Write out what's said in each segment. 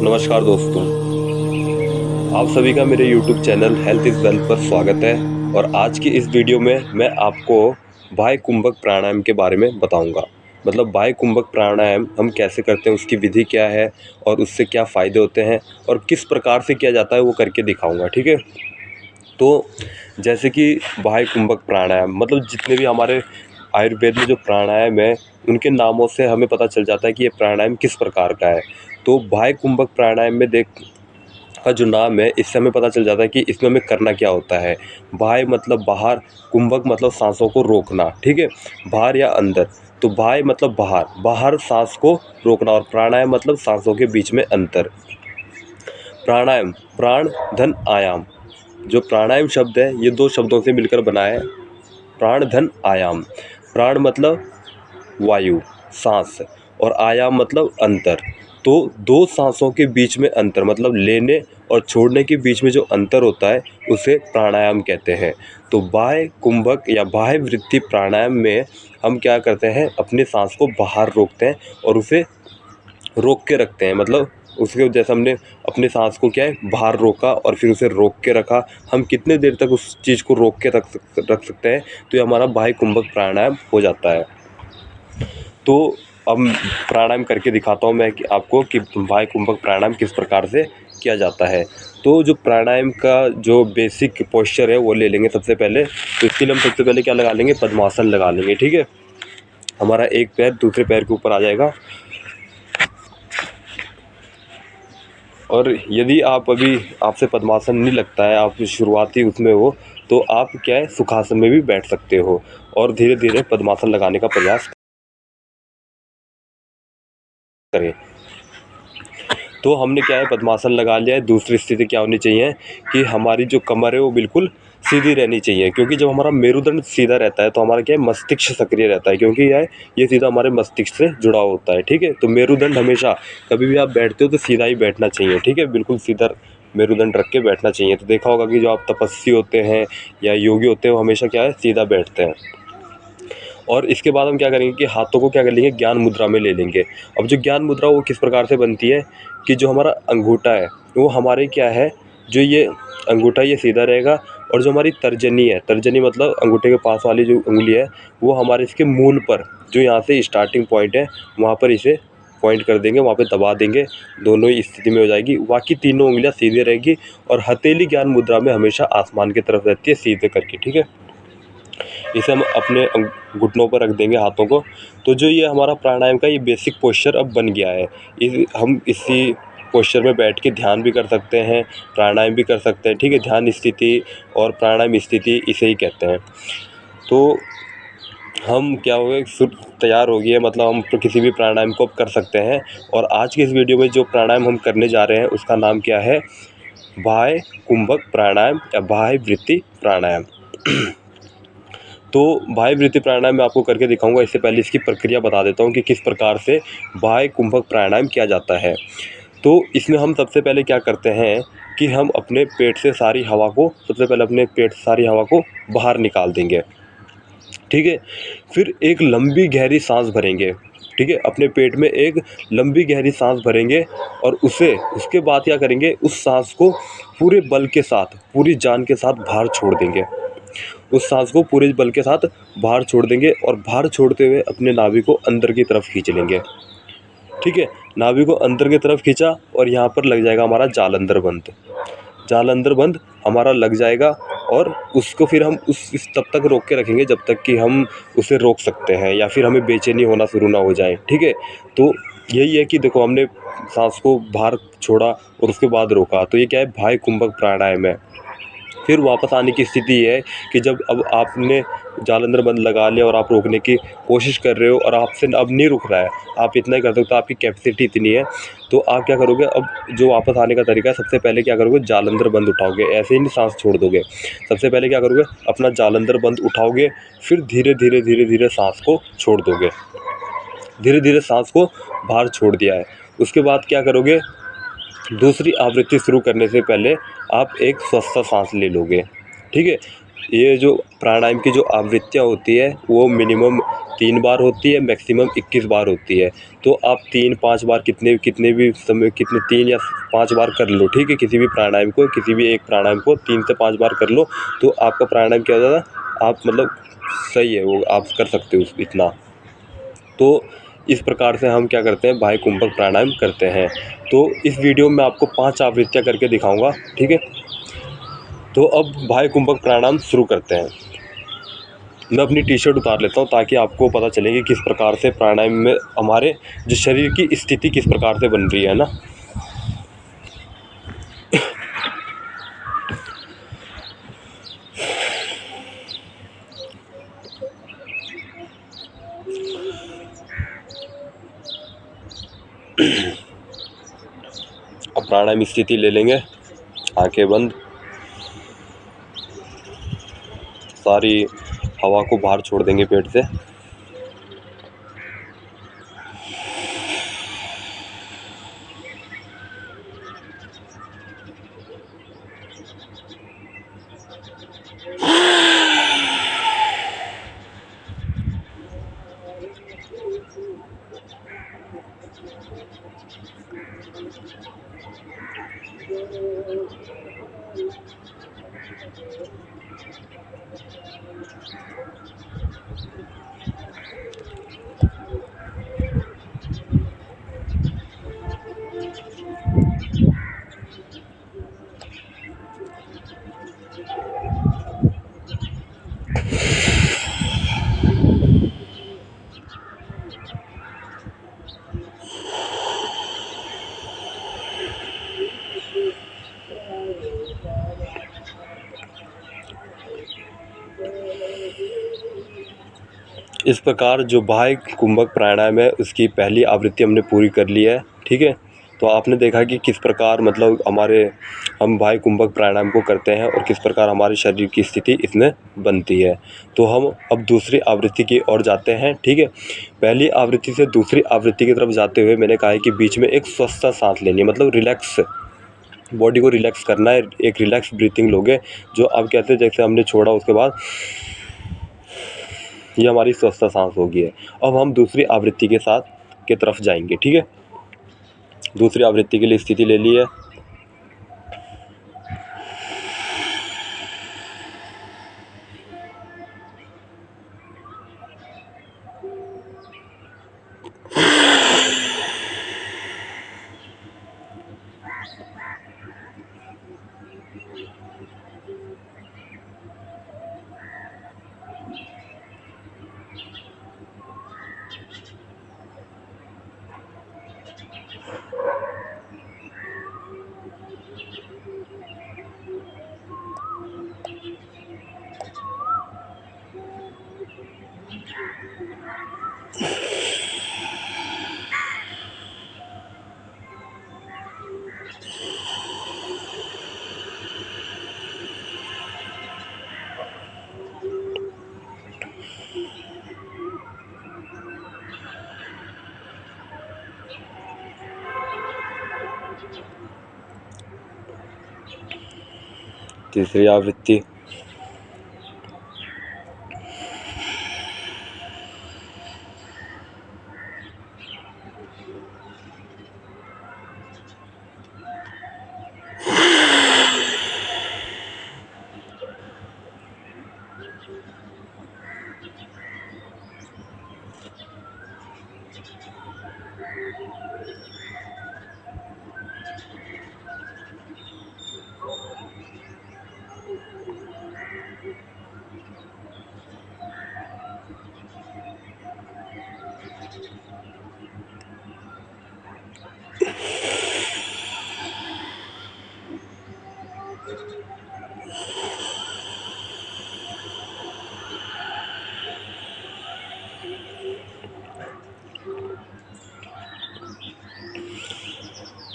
नमस्कार दोस्तों, आप सभी का मेरे YouTube channel health is wealth पर स्वागत है। और आज की इस वीडियो में मैं आपको बाह्य कुंभक प्राणायाम के बारे में बताऊंगा। मतलब बाह्य कुंभक प्राणायाम हम कैसे करते हैं, उसकी विधि क्या है और उससे क्या फ़ायदे होते हैं और किस प्रकार से किया जाता है वो करके दिखाऊंगा। ठीक है। तो जैसे कि बाह्य कुंभक प्राणायाम मतलब जितने भी हमारे आयुर्वेद में जो प्राणायाम है उनके नामों से हमें पता चल जाता है कि ये प्राणायाम किस प्रकार का है। तो बाह्य कुंभक प्राणायाम में का जो नाम है इससे हमें पता चल जाता है कि इसमें हमें करना क्या होता है। बाह्य मतलब बाहर, कुंभक मतलब सांसों को रोकना। ठीक है, बाहर या अंदर। तो बाह्य मतलब बाहर, बाहर सांस को रोकना, और प्राणायाम मतलब सांसों के बीच में अंतर। प्राणायाम, प्राण धन आयाम। जो प्राणायाम शब्द है ये दो शब्दों से मिलकर बना है, प्राण धन आयाम। प्राण मतलब वायु, सांस, और आयाम मतलब अंतर। तो दो सांसों के बीच में अंतर मतलब लेने और छोड़ने के बीच में जो अंतर होता है उसे प्राणायाम कहते हैं। तो बाह्य कुंभक या बाह्य वृत्ति प्राणायाम में हम क्या करते हैं, अपने सांस को बाहर रोकते हैं और उसे रोक के रखते हैं। मतलब उसके जैसे हमने अपने सांस को क्या है बाहर रोका और फिर उसे रोक के रखा, हम कितने देर तक उस चीज़ को रोक के रख सकते हैं, तो ये हमारा बाह्य कुंभक प्राणायाम हो जाता है। तो अब प्राणायाम करके दिखाता हूँ मैं कि आपको कि बाह्य कुंभक प्राणायाम किस प्रकार से किया जाता है। तो जो प्राणायाम का जो बेसिक पोस्चर है वो ले लेंगे सबसे पहले। तो इसके लिए हम सबसे पहले क्या लगा लेंगे, पद्मासन लगा लेंगे। ठीक है, हमारा एक पैर दूसरे पैर के ऊपर आ जाएगा। और यदि आप अभी आपसे पद्मासन नहीं लगता है, आप शुरुआती उसमें हो, तो आप क्या है सुखासन में भी बैठ सकते हो और धीरे धीरे पद्मासन लगाने का प्रयास करें। तो हमने क्या है पद्मासन लगा लिया है। दूसरी स्थिति क्या होनी चाहिए कि हमारी जो कमर है वो बिल्कुल सीधी रहनी चाहिए, क्योंकि जब हमारा मेरुदंड सीधा रहता है तो हमारा क्या है मस्तिष्क सक्रिय रहता है, क्योंकि ये सीधा हमारे मस्तिष्क से जुड़ा होता है। ठीक है, तो मेरुदंड हमेशा कभी भी आप बैठते हो तो सीधा ही बैठना चाहिए। ठीक है, बिल्कुल सीधा मेरुदंड रख के बैठना चाहिए। तो देखा होगा कि जो आप तपस्वी होते हैं या योगी होते हैं वो हमेशा क्या है सीधा बैठते हैं। और इसके बाद हम क्या करेंगे कि हाथों को क्या कर लेंगे, ज्ञान मुद्रा में ले लेंगे। अब जो ज्ञान मुद्रा वो किस प्रकार से बनती है कि जो हमारा अंगूठा है वो हमारे क्या है, जो ये अंगूठा ये सीधा रहेगा, और जो हमारी तर्जनी है, तर्जनी मतलब अंगूठे के पास वाली जो उंगली है वो हमारे इसके मूल पर, जो यहाँ से स्टार्टिंग पॉइंट है वहाँ पर इसे पॉइंट कर देंगे, वहाँ पे दबा देंगे। दोनों ही स्थिति में हो जाएगी, बाकी तीनों उंगलियाँ सीधे रहेगी और हथेली ज्ञान मुद्रा में हमेशा आसमान की तरफ रहती है सीधे करके। ठीक है, इसे हम अपने घुटनों पर रख देंगे हाथों को। तो जो ये हमारा प्राणायाम का ये बेसिक पोस्चर अब बन गया है। हम इसी पोस्चर में बैठ के ध्यान भी कर सकते हैं, प्राणायाम भी कर सकते हैं। ठीक है, ध्यान स्थिति और प्राणायाम स्थिति इसे ही कहते हैं। तो हम क्या हो गए तैयार हो गई है, मतलब हम तो किसी भी प्राणायाम को कर सकते हैं। और आज की इस वीडियो में जो प्राणायाम हम करने जा रहे हैं उसका नाम क्या है, बाह्य कुंभक प्राणायाम या बाह्य वृत्ति प्राणायाम। तो बाह्य वृत्ति प्राणायाम मैं आपको करके दिखाऊंगा। इससे पहले इसकी प्रक्रिया बता देता हूँ कि किस प्रकार से बाह्य कुंभक प्राणायाम किया जाता है। तो इसमें हम सबसे पहले क्या करते हैं कि हम अपने पेट से सारी हवा को, सबसे पहले अपने पेट से सारी हवा को बाहर निकाल देंगे। ठीक है, फिर एक लंबी गहरी सांस भरेंगे। ठीक है, अपने पेट में एक लंबी गहरी सांस भरेंगे और उसके बाद क्या करेंगे, उस सांस को पूरे बल के साथ, पूरी जान के साथ बाहर छोड़ देंगे। उस सांस को पूरे बल के साथ बाहर छोड़ देंगे और बाहर छोड़ते हुए अपने नाभि को अंदर की तरफ खींच लेंगे। ठीक है, नाभि को अंदर की तरफ खींचा और यहाँ पर लग जाएगा हमारा जालंधर बंद। जालंधर बंद हमारा लग जाएगा और उसको फिर हम इस तब तक रोक के रखेंगे जब तक कि हम उसे रोक सकते हैं या फिर हमें बेचैनी होना शुरू ना हो जाए। ठीक है, तो यही है कि देखो हमने सांस को बाहर छोड़ा और उसके बाद रोका, तो ये क्या है बाह्य कुंभक प्राणायाम है। फिर वापस आने की स्थिति ये है कि जब अब आपने जालंधर बंद लगा लिया और आप रोकने की कोशिश कर रहे हो और आपसे अब नहीं रुक रहा है, आप इतना ही कर सकते हो, आपकी कैपेसिटी इतनी है, तो आप क्या करोगे, अब जो वापस आने का तरीका है, सबसे पहले क्या करोगे, जालंधर बंद उठाओगे। ऐसे ही नहीं सांस छोड़ दोगे, सबसे पहले क्या करोगे, अपना जालंधर बंद उठाओगे, फिर धीरे धीरे धीरे धीरे सांस को छोड़ दोगे। धीरे धीरे सांस को बाहर छोड़ दिया है, उसके बाद क्या करोगे, दूसरी आवृत्ति शुरू करने से पहले आप एक स्वस्थ सांस ले लोगे। ठीक है, ये जो प्राणायाम की जो आवृत्तियाँ होती है वो मिनिमम 3 बार होती है, मैक्सिमम 21 बार होती है। तो आप 3-5 बार कितने कितने भी समय कितने 3 या 5 बार कर लो, ठीक है। किसी भी प्राणायाम को, किसी भी एक प्राणायाम को 3 से 5 बार कर लो, तो आपका प्राणायाम क्या हो जाएगा, आप मतलब सही है वो आप कर सकते हो इतना। तो इस प्रकार से हम क्या करते हैं, बाह्य कुंभक प्राणायाम करते हैं। तो इस वीडियो में आपको 5 आवृत्तियाँ करके दिखाऊंगा, ठीक है। तो अब बाह्य कुंभक प्राणायाम शुरू करते हैं। मैं अपनी टी शर्ट उतार लेता हूँ ताकि आपको पता चले कि किस प्रकार से प्राणायाम में हमारे जो शरीर की स्थिति किस प्रकार से बन रही है ना। अब प्राणायाम स्थिति ले लेंगे, आंखें बंद, सारी हवा को बाहर छोड़ देंगे पेट से। इस प्रकार जो बाह्य कुंभक प्राणायाम है उसकी पहली आवृत्ति हमने पूरी कर ली है, ठीक है। तो आपने देखा कि किस प्रकार मतलब हम बाह्य कुंभक प्राणायाम को करते हैं और किस प्रकार हमारे शरीर की स्थिति इसमें बनती है। तो हम अब दूसरी आवृत्ति की ओर जाते हैं, ठीक है। पहली आवृत्ति से दूसरी आवृत्ति की तरफ जाते हुए मैंने कहा है कि बीच में एक स्वस्थ सांस लेनी है, मतलब रिलैक्स, बॉडी को रिलैक्स करना है। एक रिलैक्स ब्रीथिंग लोगे, जो अब कहते हैं जैसे हमने छोड़ा उसके बाद ये हमारी स्वस्थ सांस होगी है। अब हम दूसरी आवृत्ति के साथ की तरफ जाएंगे, ठीक है। दूसरी आवृत्ति के लिए स्थिति ले ली है। तीसरी आवृत्ति।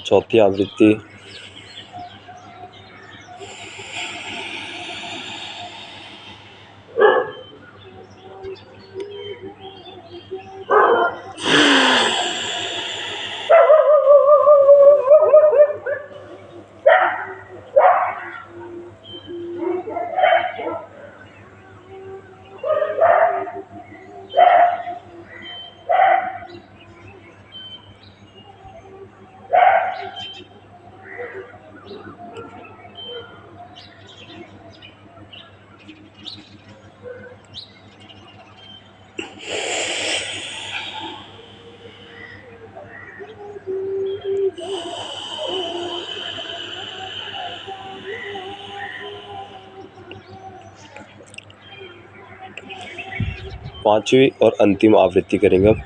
चौथी आवृत्ति। 5वीं और अंतिम आवृत्ति करेंगे अब।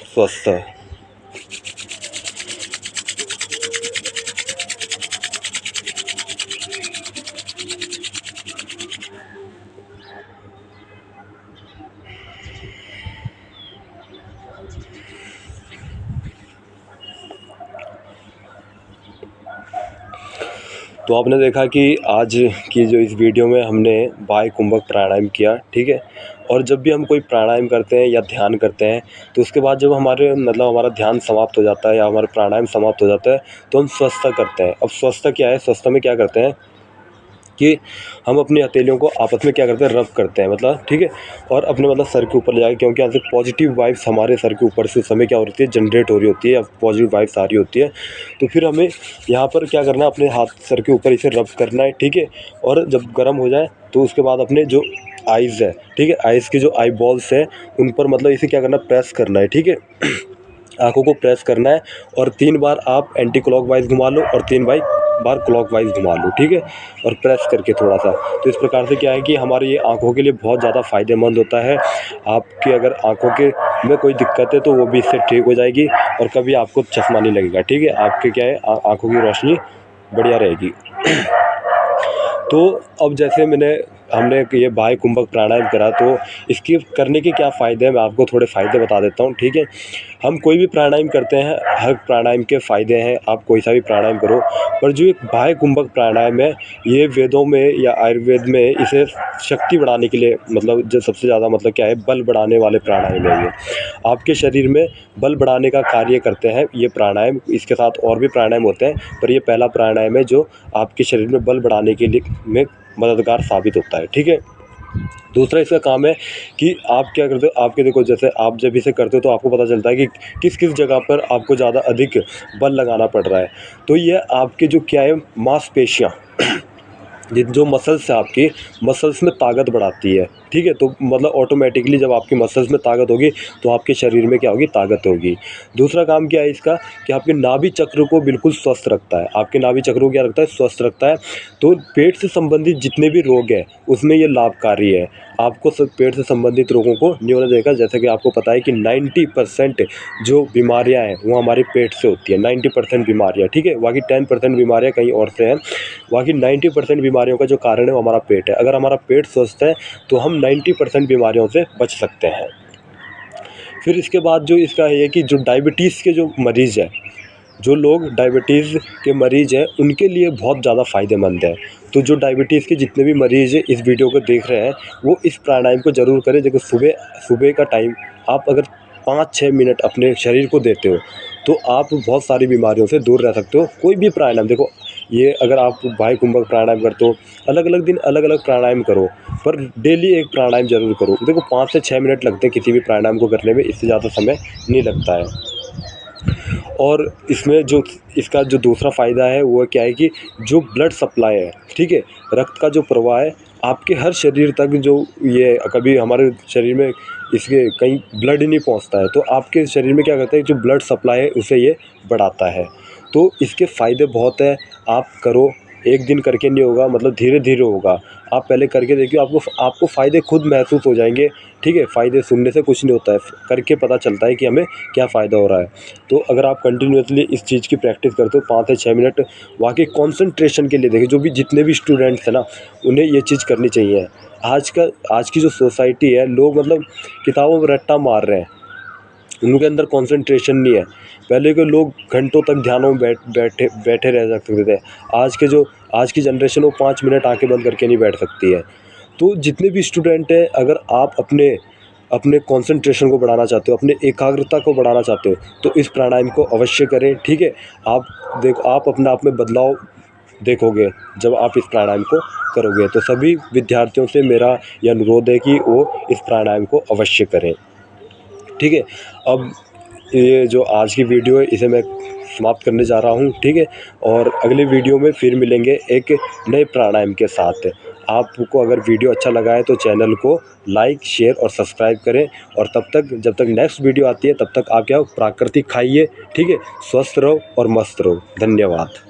स्वस्थ है। तो आपने देखा कि आज की जो इस वीडियो में हमने बाह्य कुंभक प्राणायाम किया, ठीक है। और जब भी हम कोई प्राणायाम करते हैं या ध्यान करते हैं तो उसके बाद जब हमारे मतलब हमारा ध्यान समाप्त हो जाता है या हमारा प्राणायाम समाप्त हो जाता है तो हम स्वस्थ करते हैं। अब स्वस्थ क्या है, स्वस्थ में क्या करते हैं कि हम अपनी हथेलियों को आपस में क्या करते हैं, रब करते हैं, मतलब ठीक है। और अपने मतलब सर के ऊपर ले जाके, क्योंकि यहाँ से पॉजिटिव वाइब्स हमारे सर के ऊपर से उस समय क्या हो रही है, जनरेट हो रही होती है या पॉजिटिव वाइब्स आ रही होती है। तो फिर हमें यहाँ पर क्या करना है, अपने हाथ सर के ऊपर इसे रब करना है, ठीक है। और जब गर्म हो जाए तो उसके बाद अपने जो आइज़ है, ठीक है, आइज़ की जो आई बॉल्स है उन पर मतलब इसे क्या करना है, प्रेस करना है, ठीक है। आँखों को प्रेस करना है और 3 बार आप एंटी क्लॉकवाइज़ घुमा लो और 3 बार क्लॉकवाइज़ घुमा लो, ठीक है। और प्रेस करके थोड़ा-सा, तो इस प्रकार से क्या है कि हमारी ये आँखों के लिए बहुत ज़्यादा फ़ायदेमंद होता है। आपकी अगर आँखों के में कोई दिक्कत है तो वो भी इससे ठीक हो जाएगी और कभी आपको चश्मा नहीं लगेगा, ठीक है। आपके क्या है, आँखों की रोशनी बढ़िया रहेगी। तो अब जैसे हमने ये बाह्य कुंभक प्राणायाम करा, तो इसके करने के क्या फ़ायदे हैं, मैं आपको थोड़े फ़ायदे बता देता हूँ, ठीक है। हम कोई भी प्राणायाम करते हैं, हर प्राणायाम के फ़ायदे हैं, आप कोई सा भी प्राणायाम करो। पर जो एक बाह्य कुंभक प्राणायाम है, ये वेदों में या आयुर्वेद में इसे शक्ति बढ़ाने के लिए, मतलब जो सबसे ज़्यादा मतलब क्या है, बल बढ़ाने वाले प्राणायाम है ये। आपके शरीर में बल बढ़ाने का कार्य करते हैं ये प्राणायाम। इसके साथ और भी प्राणायाम होते हैं, पर ये पहला प्राणायाम है जो आपके शरीर में बल बढ़ाने के लिए में मददगार साबित होता है, ठीक है। दूसरा इसका काम है कि आप क्या करते हो, आपके देखो जैसे आप जब इसे करते हो तो आपको पता चलता है कि किस किस जगह पर आपको ज़्यादा अधिक बल लगाना पड़ रहा है। तो ये आपके जो क्या है, मांसपेशियाँ ये जो मसल्स है, आपकी मसल्स में ताकत बढ़ाती है, ठीक है। तो मतलब ऑटोमेटिकली जब आपकी मसल्स में ताकत होगी तो आपके शरीर में क्या होगी, ताकत होगी। दूसरा काम क्या है इसका कि आपके नाभि चक्र को बिल्कुल स्वस्थ रखता है। आपके नाभि चक्र को क्या रखता है, स्वस्थ रखता है। तो पेट से संबंधित जितने भी रोग हैं उसमें ये लाभकारी है। आपको सब पेट से संबंधित रोगों को नहीं होने देगा। जैसे कि आपको पता है कि 90% जो बीमारियां हैं वो हमारे पेट से होती है, 90% बीमारियां, ठीक है। बाकी 10% बीमारियां कहीं और से हैं। बाकी 90% बीमारियों का जो कारण है वो हमारा पेट है। अगर हमारा पेट स्वस्थ है तो हम 90% बीमारियों से बच सकते हैं। फिर इसके बाद जो इसका है कि जो डायबिटीज़ के जो मरीज़ हैं, जो लोग डायबिटीज़ के मरीज़ हैं उनके लिए बहुत ज़्यादा फ़ायदेमंद है। तो जो डायबिटीज़ के जितने भी मरीज़ इस वीडियो को देख रहे हैं वो इस प्राणायाम को ज़रूर करें। देखो सुबह का टाइम आप अगर 5-6 मिनट अपने शरीर को देते हो तो आप बहुत सारी बीमारियों से दूर रह सकते हो। कोई भी प्राणायाम देखो, ये अगर आप बाह्य कुंभक प्राणायाम करते हो, अलग अलग दिन अलग अलग प्राणायाम करो, पर डेली एक प्राणायाम ज़रूर करो। देखो 5 से 6 मिनट लगते हैं किसी भी प्राणायाम को करने में, इससे ज़्यादा समय नहीं लगता है। और इसमें जो इसका जो दूसरा फ़ायदा है वो क्या है कि जो ब्लड सप्लाई है, ठीक है, रक्त का जो प्रवाह है आपके हर शरीर तक, जो ये कभी हमारे शरीर में इसके कहीं ब्लड ही नहीं पहुंचता है तो आपके शरीर में क्या करता है, जो ब्लड सप्लाई है उसे ये बढ़ाता है। तो इसके फ़ायदे बहुत है। आप करो, एक दिन करके नहीं होगा, मतलब धीरे धीरे होगा। आप पहले करके देखिए, आपको फ़ायदे खुद महसूस हो जाएंगे, ठीक है। फ़ायदे सुनने से कुछ नहीं होता है, करके पता चलता है कि हमें क्या फ़ायदा हो रहा है। तो अगर आप कंटिन्यूसली इस चीज़ की प्रैक्टिस करते हो 5 से 6 मिनट, वाकई कंसंट्रेशन के लिए देखिए, जो भी जितने भी स्टूडेंट्स हैं ना उन्हें ये चीज़ करनी चाहिए। आज की जो सोसाइटी है, लोग मतलब किताबों में रट्टा मार रहे हैं, उनके अंदर कंसंट्रेशन नहीं है। पहले के लोग घंटों तक ध्यानों में बैठे रह सकते थे। आज की जनरेशन वो 5 मिनट आंखें बंद करके नहीं बैठ सकती है। तो जितने भी स्टूडेंट हैं, अगर आप अपने अपने कंसंट्रेशन को बढ़ाना चाहते हो, अपने एकाग्रता को बढ़ाना चाहते हो, तो इस प्राणायाम को अवश्य करें, ठीक है। आप अपने आप में बदलाव देखोगे जब आप इस प्राणायाम को करोगे। तो सभी विद्यार्थियों से मेरा यह अनुरोध है कि वो इस प्राणायाम को अवश्य करें, ठीक है। अब ये जो आज की वीडियो है इसे मैं समाप्त करने जा रहा हूँ, ठीक है। और अगले वीडियो में फिर मिलेंगे एक नए प्राणायाम के साथ। आपको अगर वीडियो अच्छा लगा है तो चैनल को लाइक, शेयर और सब्सक्राइब करें। और जब तक नेक्स्ट वीडियो आती है तब तक आप क्या प्राकृतिक खाइए, ठीक है। स्वस्थ रहो और मस्त रहो। धन्यवाद।